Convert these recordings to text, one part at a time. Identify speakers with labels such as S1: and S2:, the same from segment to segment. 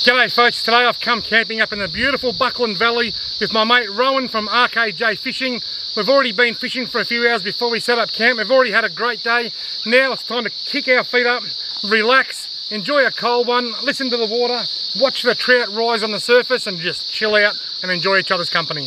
S1: G'day folks, today I've come camping up in the beautiful Buckland Valley with my mate Rowan from RKJ Fishing. We've already been fishing for a few hours before we set up camp. We've already had a great day. Now it's time to kick our feet up, relax, enjoy a cold one, listen to the water, watch the trout rise on the surface and just chill out and enjoy each other's company.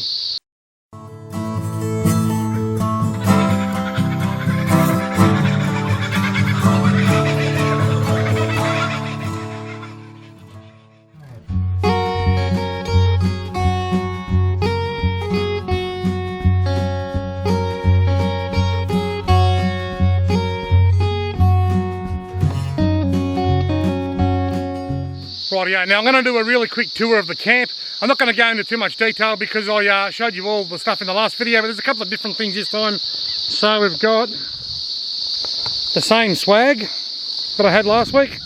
S1: Rightio, now I'm going to do a really quick tour of the camp. I'm not going to go into too much detail because I showed you all the stuff in the last video, but there's a couple of different things this time. So we've got the same swag that I had last week,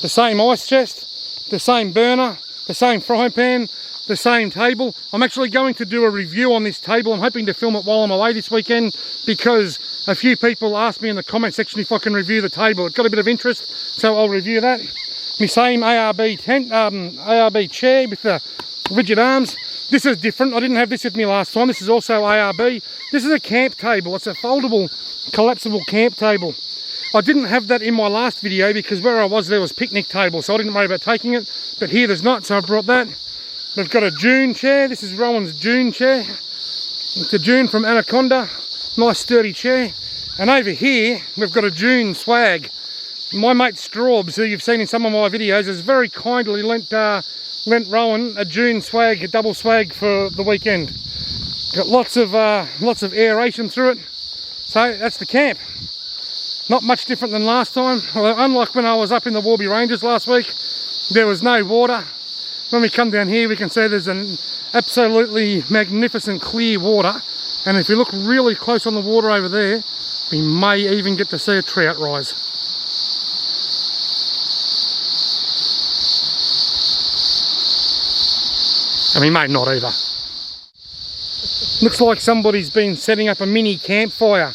S1: the same ice chest, the same burner, the same frying pan, the same table. I'm actually going to do a review on this table. I'm hoping to film it while I'm away this weekend because a few people asked me in the comment section if I can review the table. It got a bit of interest, so I'll review that. My same ARB tent, ARB chair with the rigid arms. This is different. I didn't have this with me last time. This is also ARB. This is a camp table. It's a foldable, collapsible camp table. I didn't have that in my last video because where I was there was picnic table, so I didn't worry about taking it. But here there's not, so I brought that. We've got a dune chair. This is Rowan's dune chair. It's a dune from Anaconda. Nice sturdy chair. And over here we've got a dune swag. My mate Straubs, who you've seen in some of my videos, has very kindly lent Rowan a dune swag, a double swag for the weekend. Got lots of aeration through it. So that's the camp. Not much different than last time. Although unlike when I was up in the Warby Ranges last week, there was no water. When we come down here we can see there's an absolutely magnificent clear water, and if you look really close on the water over there, we may even get to see a trout rise. And we may not either. Looks like somebody's been setting up a mini campfire.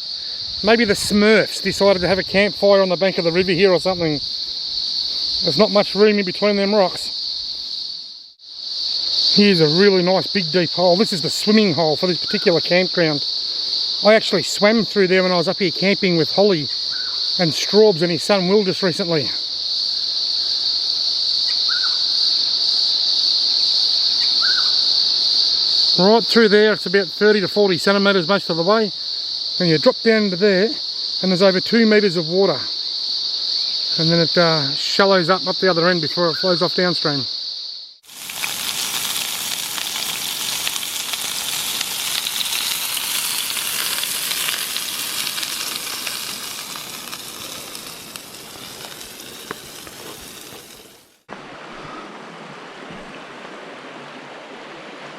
S1: Maybe the Smurfs decided to have a campfire on the bank of the river here or something. There's not much room in between them rocks. Here's a really nice big deep hole. This is the swimming hole for this particular campground. I actually swam through there when I was up here camping with Holly and Straubs and his son Will just recently. Right through there, it's about 30 to 40 centimetres most of the way. And you drop down to there, and there's over 2 metres of water. And then it shallows up the other end before it flows off downstream.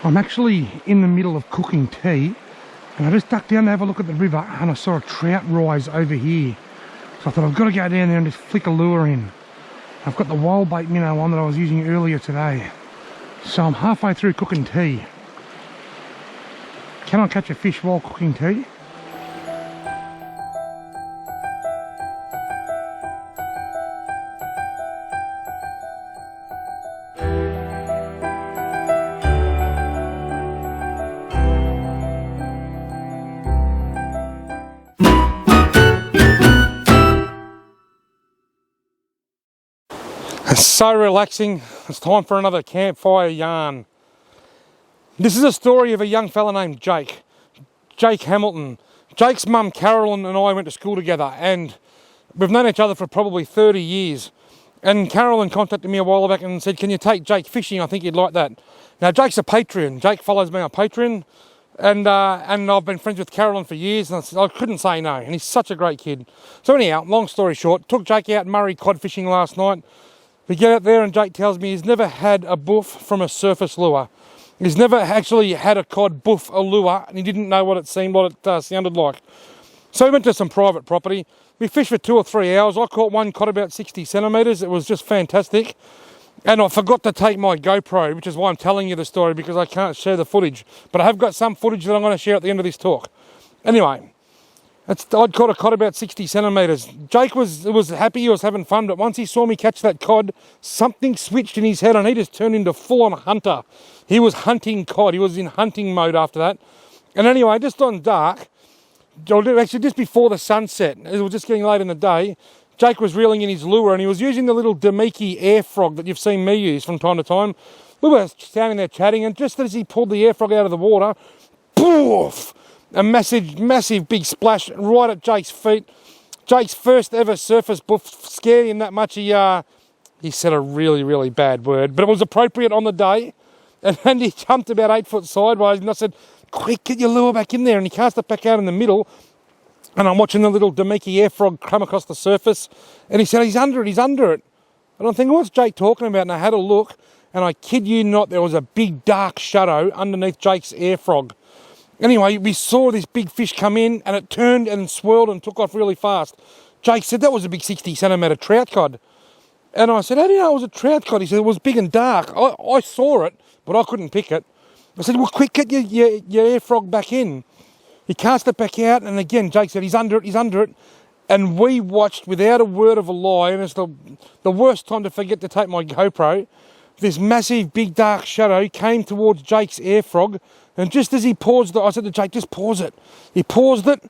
S1: I'm actually in the middle of cooking tea, and I just ducked down to have a look at the river and I saw a trout rise over here. So I thought I've got to go down there and just flick a lure in. I've got the wild bait minnow on that I was using earlier today. So I'm halfway through cooking tea. Can I catch a fish while cooking tea? It's so relaxing. It's time for another campfire yarn. This is a story of a young fella named Jake Hamilton. Jake's mum Carolyn and I went to school together, and we've known each other for probably 30 years. And Carolyn contacted me a while back and said, can you take Jake fishing? I think you'd like that. Now Jake's a Patreon. Jake follows me on Patreon, and I've been friends with Carolyn for years, and I couldn't say no, and he's such a great kid. So anyhow, long story short, took Jake out Murray cod fishing last night. We get out there and Jake tells me he's never had a boof from a surface lure. He's never actually had a cod boof a lure, and he didn't know what it sounded like. So we went to some private property. We fished for 2 or 3 hours. I caught one cod about 60 centimetres. It was just fantastic. And I forgot to take my GoPro, which is why I'm telling you the story, because I can't share the footage. But I have got some footage that I'm going to share at the end of this talk. Anyway, I'd caught a cod about 60 centimetres. Jake was happy, he was having fun, but once he saw me catch that cod, something switched in his head and he just turned into full-on hunter. He was hunting cod. He was in hunting mode after that. And anyway, just on dark, actually just before the sunset, it was just getting late in the day, Jake was reeling in his lure and he was using the little Demiki air frog that you've seen me use from time to time. We were standing there chatting, and just as he pulled the air frog out of the water, poof! A massive big splash right at Jake's feet. Jake's first ever surface buff scared him that much. He said a really bad word, but it was appropriate on the day. And then he jumped about 8 foot sideways, and I said, quick, get your lure back in there. And he cast it back out in the middle. And I'm watching the little Demiki air frog come across the surface. And he said, he's under it. And I'm thinking, what's Jake talking about? And I had a look, and I kid you not, there was a big dark shadow underneath Jake's air frog. Anyway, we saw this big fish come in, and it turned and swirled and took off really fast. Jake said, that was a big 60 centimetre trout cod. And I said, how do you know it was a trout cod? He said, it was big and dark. I saw it, but I couldn't pick it. I said, well, quick, get your air frog back in. He cast it back out, and again, Jake said, he's under it. And we watched without a word of a lie, and it's the worst time to forget to take my GoPro. This massive, big, dark shadow came towards Jake's air frog, and just as he paused it, I said to Jake, just pause it. He paused it,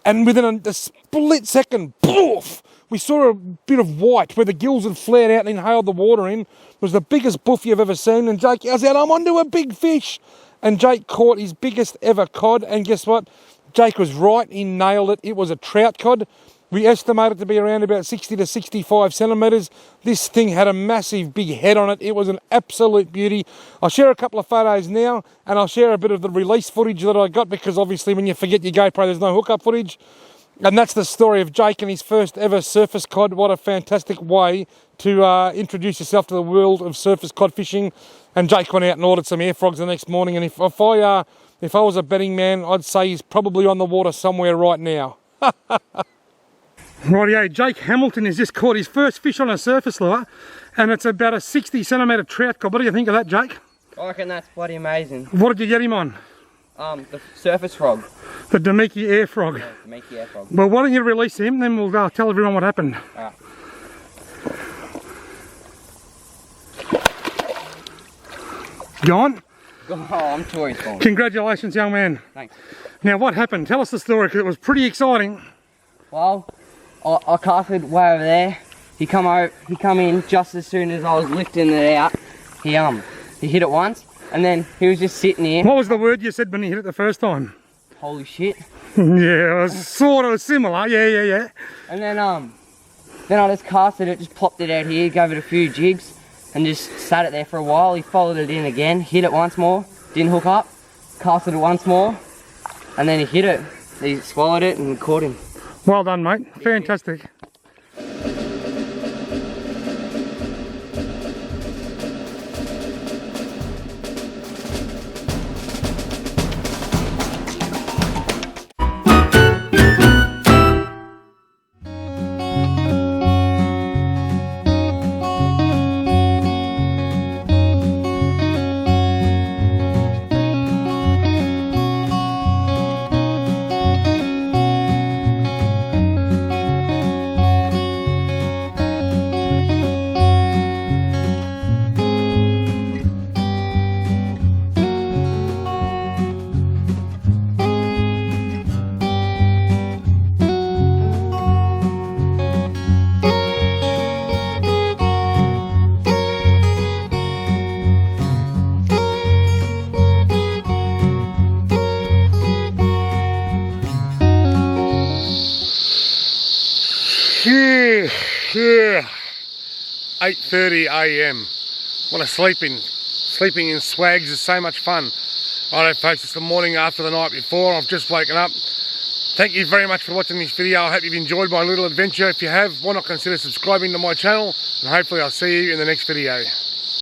S1: and within a split second, poof, we saw a bit of white where the gills had flared out and inhaled the water in. It was the biggest buff you've ever seen, and Jake yells out, I'm onto a big fish. And Jake caught his biggest ever cod, and guess what? Jake was right, he nailed it. It was a trout cod. We estimate it to be around about 60 to 65 centimetres. This thing had a massive big head on it. It was an absolute beauty. I'll share a couple of photos now, and I'll share a bit of the release footage that I got, because obviously when you forget your GoPro, there's no hookup footage. And that's the story of Jake and his first ever surface cod. What a fantastic way to introduce yourself to the world of surface cod fishing. And Jake went out and ordered some air frogs the next morning, and if I was a betting man, I'd say he's probably on the water somewhere right now. Rightio, Jake Hamilton has just caught his first fish on a surface lure, and it's about a 60 centimetre trout cod. What do you think of that, Jake?
S2: I reckon that's bloody amazing.
S1: What did you get him on?
S2: The surface frog.
S1: The Demiki air frog.
S2: Yeah, Demiki air frog.
S1: Well, why don't you release him, then we'll tell everyone what happened.
S2: Alright.
S1: Gone?
S2: Oh, I'm sure he's gone.
S1: Congratulations, young man.
S2: Thanks.
S1: Now, what happened? Tell us the story, because it was pretty exciting.
S2: Well, I casted way over there. He come in just as soon as I was lifting it out. He hit it once, and then he was just sitting here.
S1: What was the word you said when he hit it the first time?
S2: Holy shit.
S1: Yeah, it was sort of similar. Yeah.
S2: And then I just casted it, just plopped it out here, gave it a few jigs, and just sat it there for a while. He followed it in again, hit it once more, didn't hook up, casted it once more, and then he hit it. He swallowed it and caught him.
S1: Well done, mate. Fantastic. Yeah. 8:30 AM. What a sleeping in swags is so much fun. Alright folks, it's the morning after the night before. I've just woken up. Thank you very much for watching this video. I hope you've enjoyed my little adventure. If you have, why not consider subscribing to my channel, and hopefully I'll see you in the next video.